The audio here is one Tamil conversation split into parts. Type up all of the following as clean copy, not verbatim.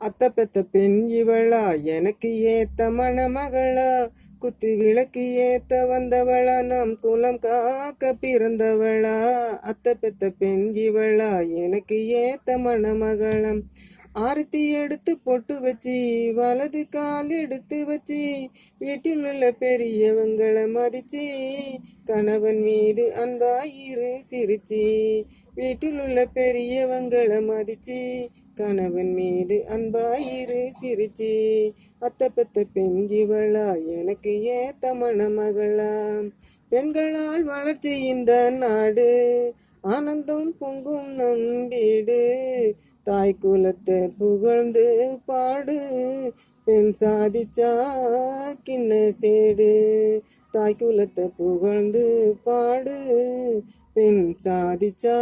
அத்த பெத்த பெண் இவளா, எனக்கு ஏத்த மணமகளா, குத்து விளக்கு ஏத்த வந்தவளா, நம் குலம் காக்க பிறந்தவளா. அத்த பெத்த பெண் இவளா, எனக்கு ஏத்த மணமகளம். ஆரத்தி எடுத்து பொட்டு வச்சு, வலது கால் எடுத்து வச்சு, வீட்டில் உள்ள பெரியவங்களை மதிச்சு, கணவன் மீது அன்பாயிரு சிரிச்சு. வீட்டில் உள்ள பெரியவங்களை மதிச்சு, கணவன் மீது அன்பாயிரு சிரிச்சு. அத்த பெத்த பெண் இவளா, எனக்கு ஏத்த மணமகளா. பெண்களால் வளர்ச்சி இந்த நாடு, ஆனந்தம் பொங்கும் நம் வீடு. தாய் குலத்தை புகழ்ந்து பாடு, பெண் சாதிச்சா கிண்ண சேடு. தாய் குலத்தை புகழ்ந்து பாடு, பெண் சாதிச்சா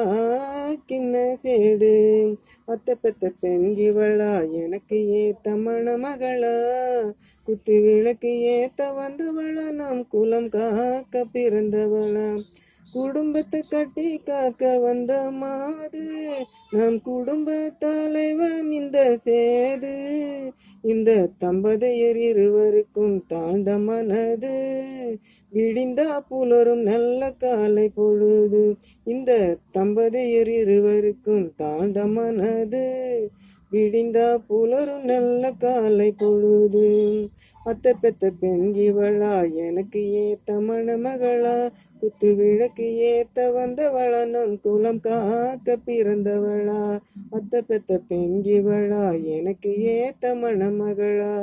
கிண்ண சேடு. அத்த பெத்த பெண் இவளா, எனக்கு ஏத்த மணமகளா, குத்து விளக்கு ஏத்த வந்தவளா, நம் குலம் காக்க பிறந்தவளா. குடும்பத்தை கட்டி காக்க வந்த மாது, நம் குடும்ப தலைவன் இந்த சேது. இந்த தம்பதியர் இருவருக்கும் தாழ்ந்த மனது, விடிந்தா புலரும் நல்ல காலை பொழுது. இந்த தம்பதியர் இருவருக்கும் தாழ்ந்த மனது, விடிந்தா புலரும் நல்ல காலை பொழுது. அத்த பெத்த பெண் இவளா, எனக்கு ஏத்த மணமகளா, குத்து விளக்கு ஏத்த வந்தவளா, நம் குலம் காக்க பிறந்தவளா. அத்த பெத்த பெண் இவளா, எனக்கு ஏத்த மணமகளா.